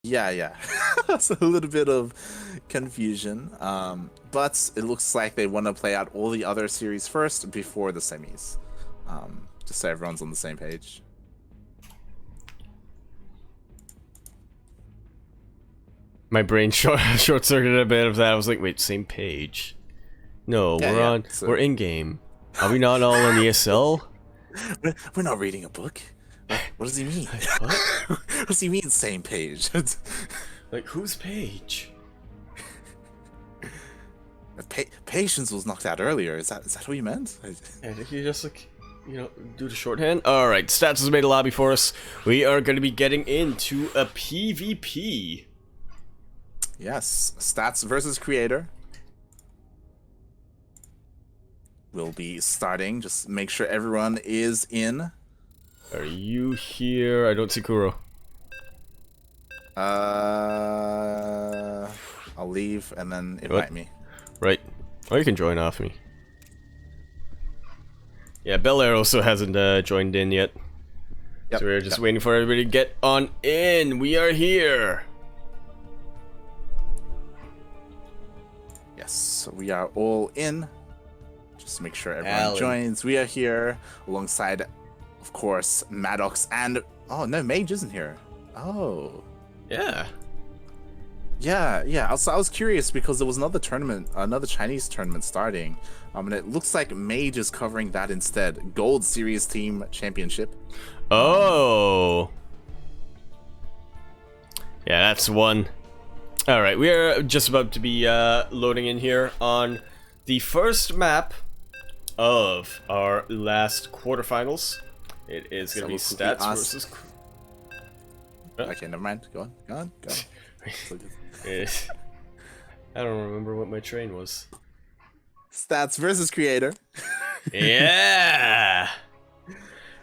Yeah, yeah. It's a little bit of confusion. But it looks like they want to play out all the other series first before the semis. Just so everyone's on the same page. My brain short-circuited a bit of that. I was like, wait, same page? No, Yeah, we're yeah. on. So We're in game. Are we not all on ESL? we're not reading a book. What does he mean? What? What does he mean, same page? Like, whose page? Patience was knocked out earlier. Is that what you meant? I think you just like, do the shorthand. All right, Stats has made a lobby for us. We are going to be getting into a PvP. Yes, Stats versus Creator. We'll be starting. Just make sure everyone is in. Are you here? I don't see Kuro. I'll leave and then invite me. Right. Or you can join off me. Yeah, Bel Air also hasn't joined in yet. Yep, So we're just waiting for everybody to get on in. We are here. Yes, so we are all in. Just make sure everyone joins. We are here alongside, of course, Maddox and... Oh, no, Mage isn't here. Oh. Yeah. Yeah. I was curious because there was another tournament, another Chinese tournament starting. And it looks like Mage is covering that instead. Gold Series Team Championship. Oh. Yeah, that's one. Alright, we are just about to be loading in here on the first map of our last quarterfinals. It is going to be Stats versus... Okay, never mind. Go on. I don't remember what my train was. Stats versus Creator. Yeah!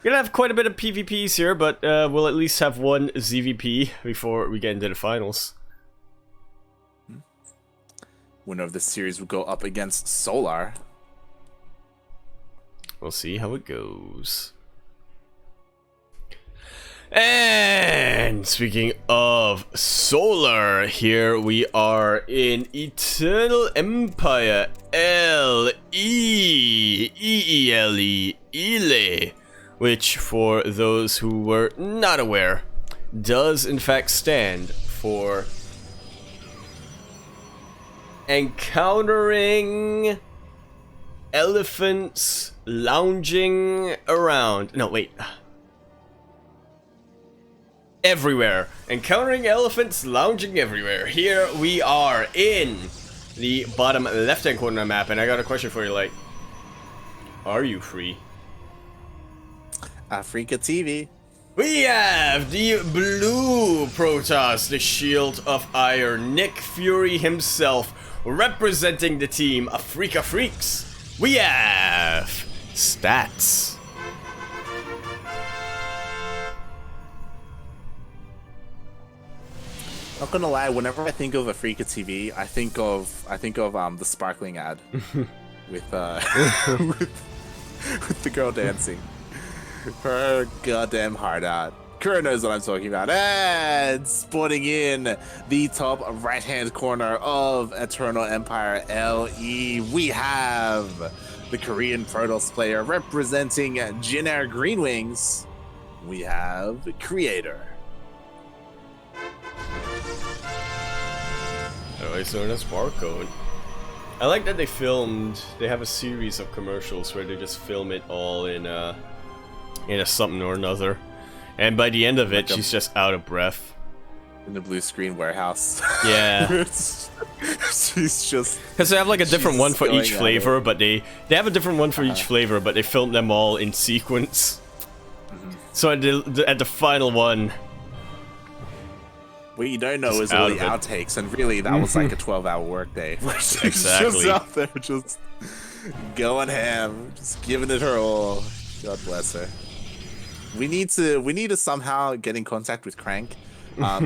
Gonna have quite a bit of PvPs here, but we'll at least have one ZVP before we get into the finals. Winner of this series will go up against Solar. We'll see how it goes. And speaking of Solar, here we are in Eternal Empire Ile, which, for those who were not aware, does in fact stand for encountering elephants lounging around. No, wait. Everywhere. Encountering elephants lounging everywhere. Here we are in the bottom left-hand corner of the map, and I got a question for you, like, are you free? Africa TV. We have the blue Protoss, the Shield of Iron, Nick Fury himself, representing the team Africa Freaks. We have Stats. Not gonna lie, whenever I think of Africa TV, I think of the sparkling ad with with the girl dancing. Her goddamn heart out. Kura knows what I'm talking about. And spawning in the top right-hand corner of Eternal Empire LE, we have the Korean Protoss player representing Jin Air Green Wings. We have Creator. Alright, so that's barcode. I like that they have a series of commercials where they just film it all in a something or another. And by the end of it, she's just out of breath. In the blue screen warehouse. Yeah. She's just... Because they have like a different one for each flavor, but they have a different one for each flavor, but they filmed them all in sequence. So at the final one... What you don't know is all the outtakes, and really that was like a 12-hour workday. She's just out there, just going ham, just giving it her all. God bless her. We need to somehow get in contact with Crank,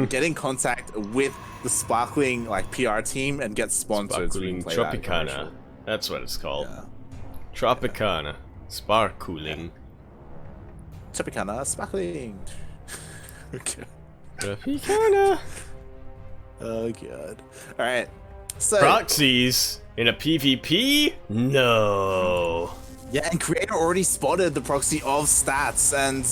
get in contact with the Sparkling PR team, and get sponsored. Sparkling Tropicana, that's what it's called. Yeah. Tropicana, Sparkling. Tropicana, Sparkling. Okay. Tropicana. god. All right. So Proxies in a PvP? No. yeah, and Creator already spotted the proxy of Stats, and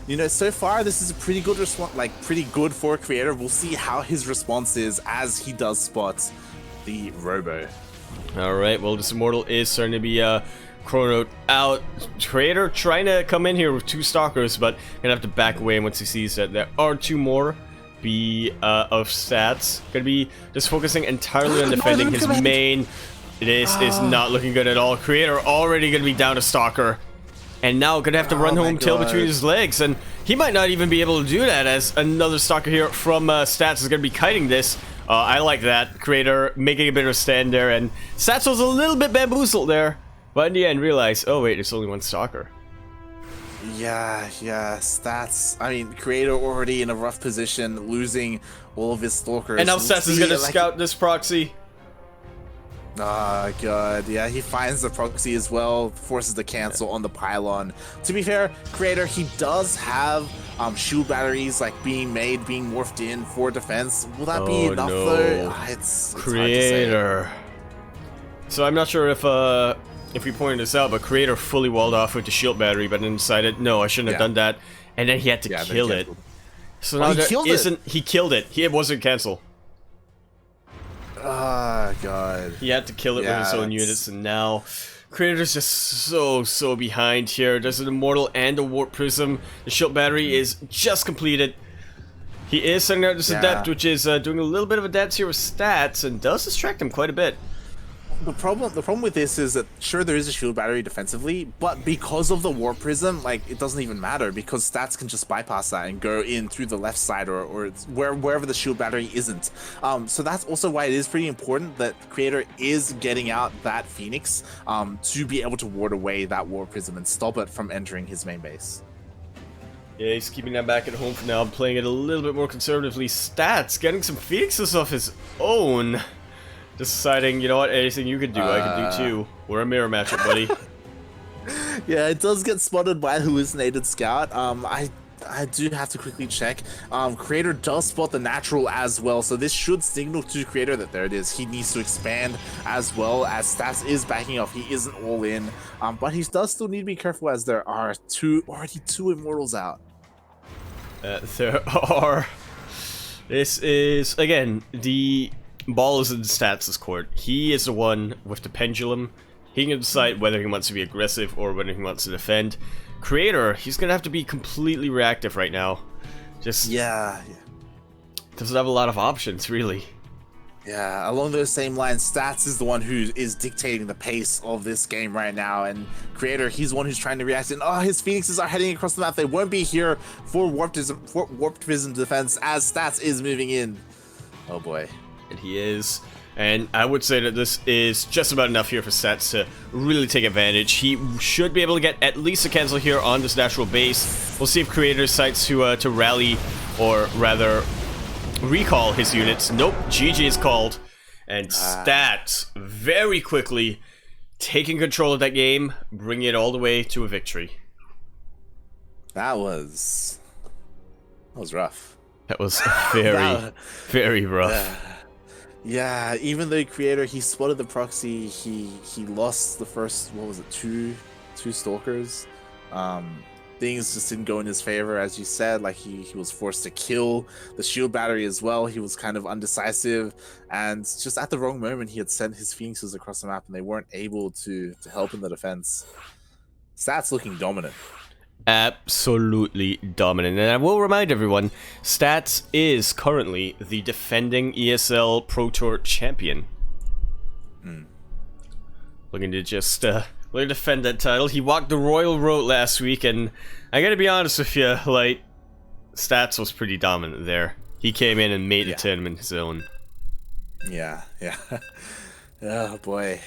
you know, so far this is a pretty good response, like pretty good for Creator. We'll see how his response is as he does spot the Robo. All right, well, this Immortal is starting to be chronoed out. Creator trying to come in here with 2 Stalkers, but gonna have to back away once he sees that there are 2 more of Stats. Gonna be just focusing entirely on defending his main. This is not looking good at all. Creator already gonna be down a Stalker, and now gonna have to run home tail between his legs, and he might not even be able to do that as another Stalker here from Stats is gonna be kiting this. I like that. Creator making a bit of a stand there, and Stats was a little bit bamboozled there, but in the end realized, oh wait, there's only 1 Stalker. Yeah, Stats. I mean, Creator already in a rough position, losing all of his Stalkers. And now Stats is gonna scout this proxy. Oh god, yeah, he finds the proxy as well, forces the cancel on the pylon. To be fair, Creator, he does have shield batteries like being morphed in for defense. Will that be enough though? It's Creator. Hard to say. So I'm not sure if we pointed this out, but Creator fully walled off with the shield battery, but then decided, no, I shouldn't have done that, and then he had to kill it. So now he killed it. It wasn't cancel. Oh god. He had to kill it with his own units, and now Creator's just so behind here. There's an Immortal and a Warp Prism. The shield battery is just completed. He is sending out this Adept, which is doing a little bit of a dance here with Stats, and does distract him quite a bit. The problem with this is that sure there is a shield battery defensively, but because of the Warp Prism, like it doesn't even matter because Stats can just bypass that and go in through the left side or wherever the shield battery isn't. So that's also why it is pretty important that Creator is getting out that Phoenix to be able to ward away that Warp Prism and stop it from entering his main base. Yeah, he's keeping that back at home for now, playing it a little bit more conservatively. Stats getting some Phoenixes of his own. Deciding, you know what, anything you can do, I can do too. We're a mirror matchup, buddy. Yeah, it does get spotted by Hallucinated Scout. I do have to quickly check. Creator does spot the natural as well, so this should signal to Creator that there it is. He needs to expand as well, as Stats is backing off. He isn't all in, but he does still need to be careful as there are already two Immortals out. There are. This is, again, the ball is in Stats' court. He is the one with the pendulum. He can decide whether he wants to be aggressive or whether he wants to defend. Creator, he's gonna have to be completely reactive right now. Just doesn't have a lot of options, really. Yeah, along those same lines, Stats is the one who is dictating the pace of this game right now, and Creator, he's the one who's trying to react. And his Phoenixes are heading across the map. They won't be here for Warped Prism defense as Stats is moving in. Oh boy. And he is. And I would say that this is just about enough here for Stats to really take advantage. He should be able to get at least a cancel here on this natural base. We'll see if Creator decides to rally, or rather recall his units. Nope, GG is called. And Stats very quickly taking control of that game, bringing it all the way to a victory. That was rough. That was very rough. Yeah, even though Creator, he spotted the proxy, he lost the first, what was it, two Stalkers. Things just didn't go in his favor, as you said. Like he was forced to kill the shield battery as well. He was kind of undecisive, and just at the wrong moment he had sent his Phoenixes across the map and they weren't able to help in the defense. Stats looking dominant. Absolutely dominant. And I will remind everyone, Stats is currently the defending ESL Pro Tour champion. Looking to just defend that title. He walked the royal road last week, and I gotta be honest with you, like, Stats was pretty dominant there. He came in and made the tournament his own. Yeah. Oh boy.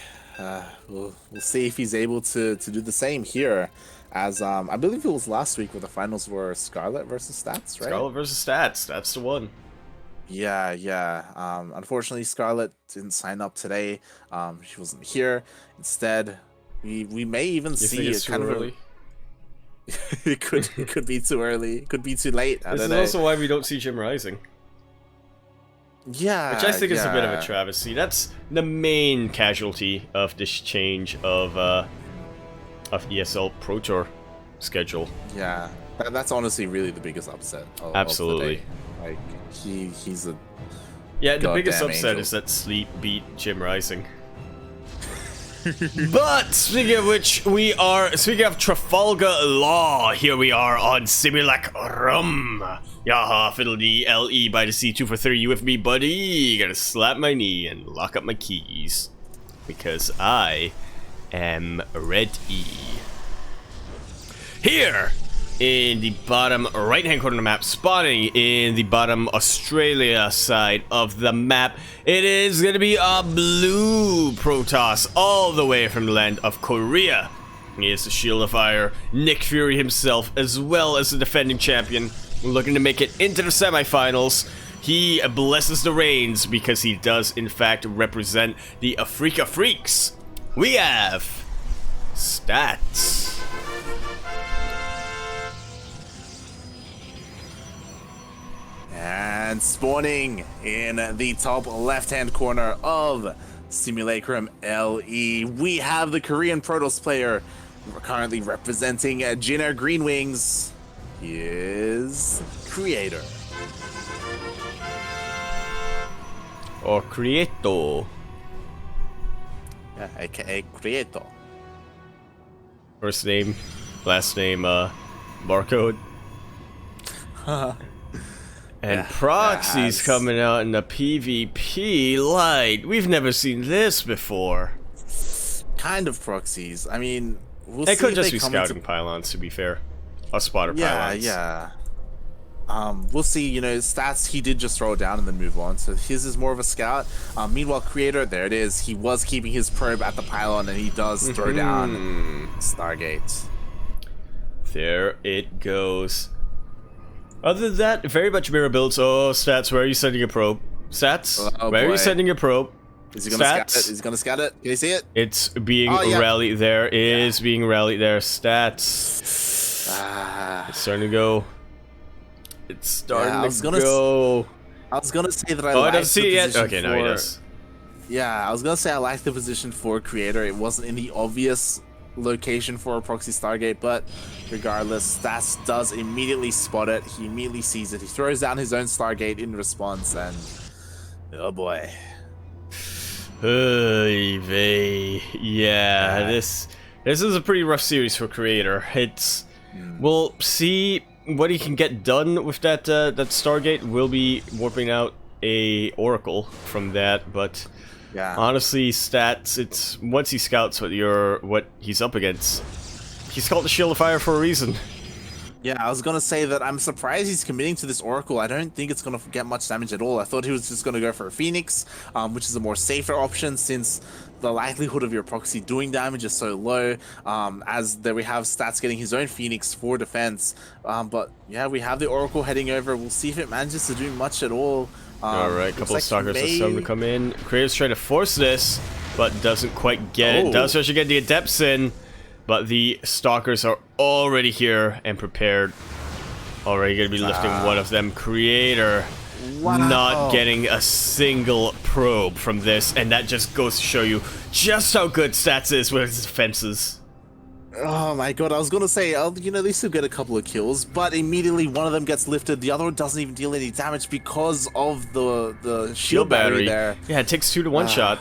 We'll see if he's able to do the same here. As I believe it was last week where the finals were Scarlet versus Stats, right? Scarlet versus Stats, that's the one. Yeah. Unfortunately, Scarlet didn't sign up today. She wasn't here. Instead, we may even see it's kind of early. It could be too early. It could be too late. I don't know. This is also why we don't see Jim Rising. Yeah, Which I think is a bit of a yeah. travesty. That's the main casualty of this change of ESL Pro Tour schedule. Yeah, that's honestly really the biggest upset Absolutely. of the day. Like, he's a Yeah, the biggest goddamn upset angel. is that Sleep beat Jim Rising. But speaking of which, speaking of Trafalgar Law, here we are on Simulacrum. Yaha, fiddle D, LE by the C2 for 30. You with me, buddy? Gotta slap my knee and lock up my keys. Because I am ready. Here, in the bottom right-hand corner of the map, spawning in the bottom Australia side of the map, it is going to be a blue Protoss all the way from the land of Korea. He is the Shield of Fire, Nick Fury himself, as well as the defending champion, looking to make it into the semifinals. He blesses the reins because he does, in fact, represent the Afrika Freaks. We have stats. And spawning in the top left-hand corner of Simulacrum LE, we have the Korean Protoss player currently representing Jinner Greenwings. He is Creator. Or Creato. Yeah, aka Creator. First name, last name, barcode. And Yeah, proxies that's- coming out in the PvP light. We've never seen this before. Kind of proxies. I mean, we'll It see could if just they be come scouting into- pylons, to be fair. Or spotter Yeah, pylons. yeah. We'll see, you know, stats he did just throw it down and then move on. So his is more of a scout. Meanwhile, Creator, there it is. He was keeping his probe at the pylon and he does throw down Stargate. There it goes. Other than that, very much mirror builds. Oh, stats, where are you sending your probe? Stats, Oh, where are boy. you sending your probe? Is he gonna scout Stats. it? Is he gonna scout it? Can you see it? It's being Oh, yeah. rallied there. Is being rallied there. Stats. Ah, It's starting to go. It's starting I was to gonna go. I was gonna say that I Oh, I liked don't see it the yet. position Okay, now he for- does. Yeah, I was gonna say I liked the position for Creator. It wasn't in the obvious location for a proxy Stargate, but regardless, Stats does immediately spot it. He immediately sees it. He throws down his own Stargate in response, and oh boy. Oy vey. Yeah, this is a pretty rough series for Creator. It's we'll see what he can get done with that that Stargate. We'll be warping out a Oracle from that, but Yeah. honestly, stats. It's once he scouts what he's up against. He's called the Shield of Fire for a reason. Yeah, I was gonna say that I'm surprised he's committing to this Oracle. I don't think it's gonna get much damage at all. I thought he was just gonna go for a Phoenix, which is a more safer option since the likelihood of your proxy doing damage is so low. As there we have Stats getting his own Phoenix for defense. But yeah, we have the Oracle heading over. We'll see if it manages to do much at all. Alright, looks couple like of stalkers he are starting to come in. Creator's trying to force this, but doesn't quite get it. Oh. Does actually get the adepts in, but the stalkers are already here and prepared. Already gonna be lifting one of them. Creator Wow. not getting a single probe from this, and that just goes to show you just how good Stats is with his defenses. Oh my god, I was gonna say, you know, they still get a couple of kills, but immediately one of them gets lifted, the other one doesn't even deal any damage because of the shield battery there. Yeah, it takes 2 to 1 shot.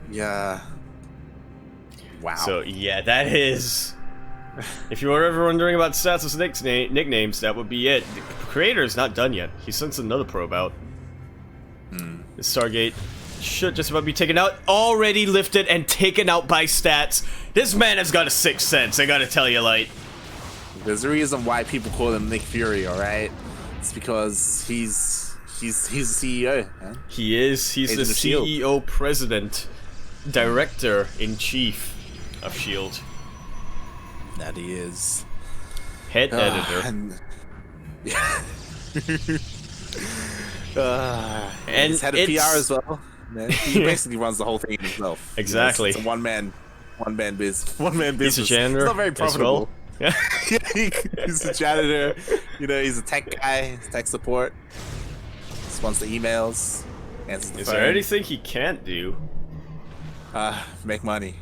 Yeah. Wow. So yeah, that is. If you were ever wondering about Stats' nicknames, that would be it. The Creator is not done yet. He sends another probe out. The Stargate should just about be taken out. Already lifted and taken out by Stats. This man has got a sixth sense, I gotta tell you, Light. There's a reason why people call him Nick Fury, alright? It's because he's the CEO, man. He is. He's the Agent of S.H.I.E.L.D. CEO, President, Director-in-Chief of S.H.I.E.L.D. That he is. Head editor. And, And he's head of it's- PR as well. Man, he basically runs the whole thing himself. Exactly. It's a one-man business. He's a janitor. It's not very as profitable. well. Yeah. He's a janitor. You know, he's a tech guy. He's tech support. Responds to emails. Answers the Is phone. there anything he can't do? Make money.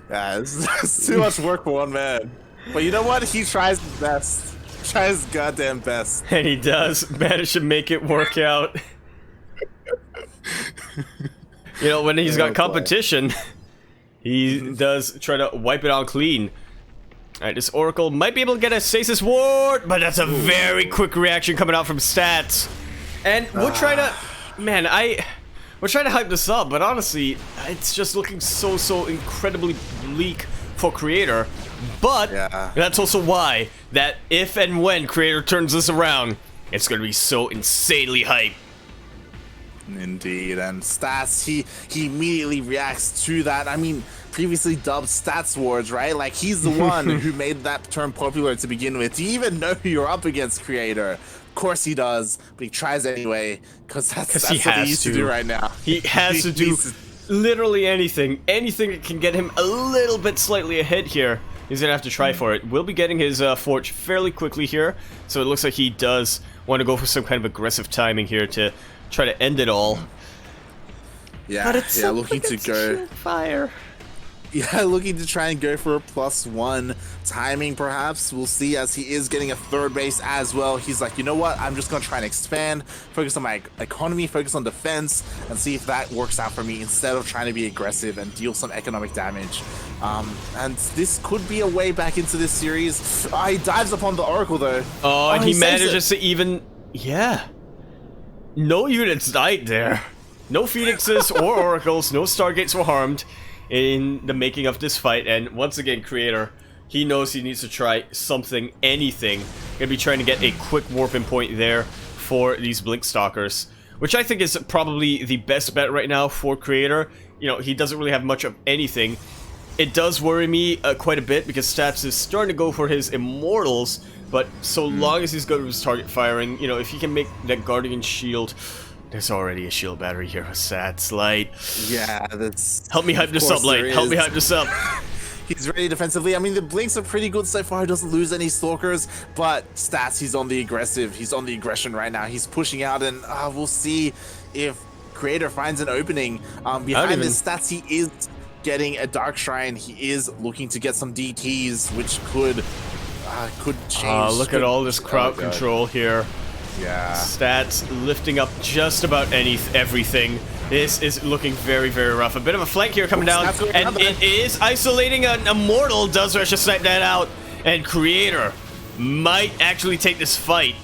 Yeah, it's too much work for one man. But you know what? He tries his best. Tries his goddamn best. And he does manage to make it work out. You know, when he's got competition, he does try to wipe it out clean. Alright, this Oracle might be able to get a Stasis Ward, but that's a very quick reaction coming out from Stats. And we'll try to... Man, we're trying to hype this up, but honestly, it's just looking so incredibly bleak for Creator. But that's also why that if and when Creator turns this around, it's going to be so insanely hype. Indeed, and Stats, he immediately reacts to that. I mean, previously dubbed Stats Wars, right? Like, he's the one who made that term popular to begin with. Do you even know who you're up against, Creator? Of course he does, but he tries anyway, because that's what he used to do right now. He has to do literally anything. Anything that can get him a little bit slightly ahead here. He's gonna have to try for it. We'll be getting his Forge fairly quickly here, so it looks like he does want to go for some kind of aggressive timing here to try to end it all. Yeah, but it's looking to go fire. Yeah, looking to try and go for a +1 timing, perhaps. We'll see, as he is getting a third base as well. He's like, you know what? I'm just going to try and expand, focus on my economy, focus on defense, and see if that works out for me instead of trying to be aggressive and deal some economic damage. And this could be a way back into this series. He dives upon the Oracle, though. Oh, and he manages to even... Yeah. No units died there. No Phoenixes or Oracles, no Stargates were harmed in the making of this fight, and once again, Creator, he knows he needs to try something, anything. Gonna be trying to get a quick warping point there for these Blink Stalkers, which I think is probably the best bet right now for Creator. You know, he doesn't really have much of anything. It does worry me quite a bit, because Stats is starting to go for his Immortals, but so long as he's good with his target firing, you know, if he can make that Guardian Shield... There's already a shield battery here with Stats, Light. Yeah, that's... Help me hype this up, Light. Help me hype this up. He's ready defensively. I mean, the Blinks are pretty good so far. He doesn't lose any Stalkers, but Stats, he's on the aggressive. He's on the aggression right now. He's pushing out, and we'll see if Creator finds an opening. Behind this, Stats, he is getting a Dark Shrine. He is looking to get some DTs, which could change. Look at all this crowd control here. Yeah. Stats lifting up just about everything. This is looking very rough. A bit of a flank here coming down, and it is isolating an Immortal. Does rush to snipe that out, and Creator might actually take this fight.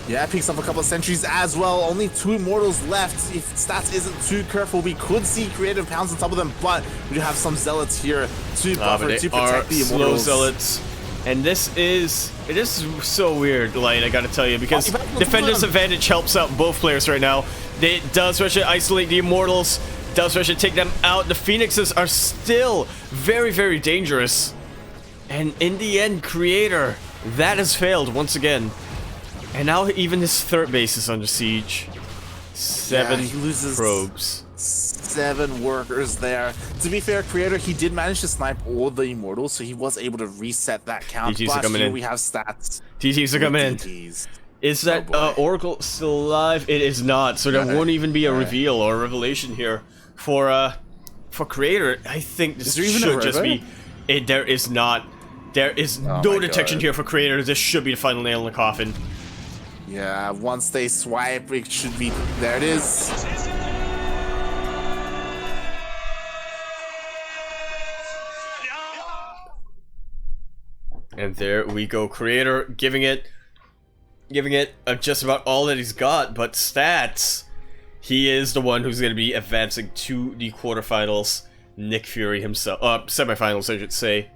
Yeah, picks up a couple of sentries as well. Only 2 Immortals left. If Stats isn't too careful, we could see Creative pounce on top of them, but we do have some Zealots here to buffer, to protect the Immortals. Slow Zealots. And it is so weird, Light, I gotta tell you, because Defender's Advantage helps out both players right now. It does rush to isolate the Immortals, does rush to take them out. The Phoenixes are still very dangerous. And in the end, Creator, that has failed once again. And now even his third base is under siege. 7 he loses probes. 7 workers there. To be fair, Creator, he did manage to snipe all the Immortals, so he was able to reset that count. DTs are coming in. We have Stats. DTs are coming in. Is that Oracle still alive? It is not, so there won't even be a reveal or a revelation here for Creator. I think this should just be... There is not. There is no detection here for Creator. This should be the final nail in the coffin. Yeah, once they swipe, it should be... There it is. And there we go, Creator giving it just about all that he's got, but Stats, he is the one who's going to be advancing to the quarterfinals. Nick Fury himself, semifinals, I should say.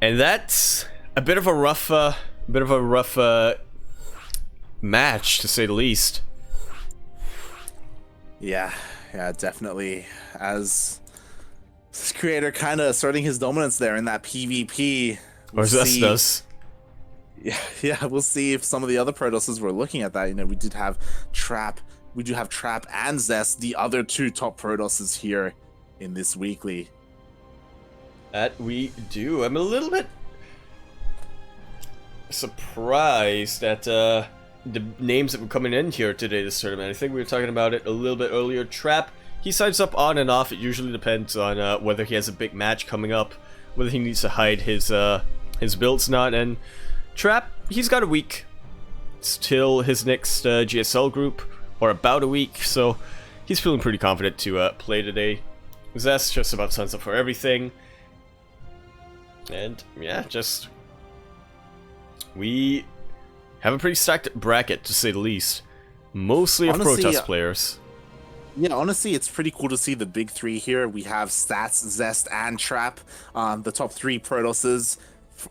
And that's a bit of a rough match, to say the least. Yeah, definitely. As Creator kind of asserting his dominance there in that PvP. Or does. Yeah, we'll see if some of the other Protosses were looking at that. You know, we do have Trap and Zest, the other 2 top Protosses here in this weekly. That we do. I'm a little bit surprised at the names that were coming in here today this tournament. I think we were talking about it a little bit earlier. Trap, he signs up on and off. It usually depends on whether he has a big match coming up, whether he needs to hide his builds not. And Trap, he's got a week till his next GSL group, or about a week, so he's feeling pretty confident to play today. Zest just about signs up for everything. And yeah, just we have a pretty stacked bracket, to say the least. Mostly of Protoss players. Yeah, honestly, it's pretty cool to see the big three here. We have Stats, Zest, and Trap, the top 3 Protosses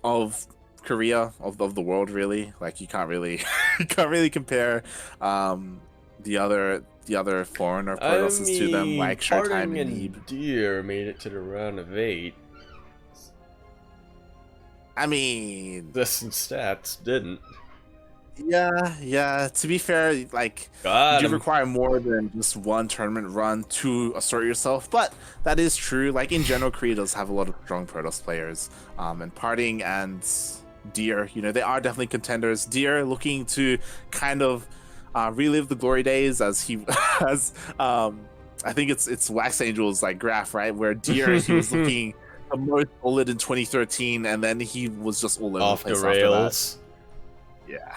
of Korea, of the world, really. Like, you can't really compare the other foreigner Protosses to them, like Showtime and Neeb. Deer made it to the round of 8. I mean, Zest and Stats didn't. Yeah. To be fair, like, you do require more than just one tournament run to assert yourself, but that is true. Like, in general, Korea does have a lot of strong Protoss players. And Parting and Deer, you know, they are definitely contenders. Deer looking to kind of relive the glory days as he has. I think it's Wax Angel's like graph, right, where Deer he was looking the most solid in 2013, and then he was just all over off the place the rails. Yeah.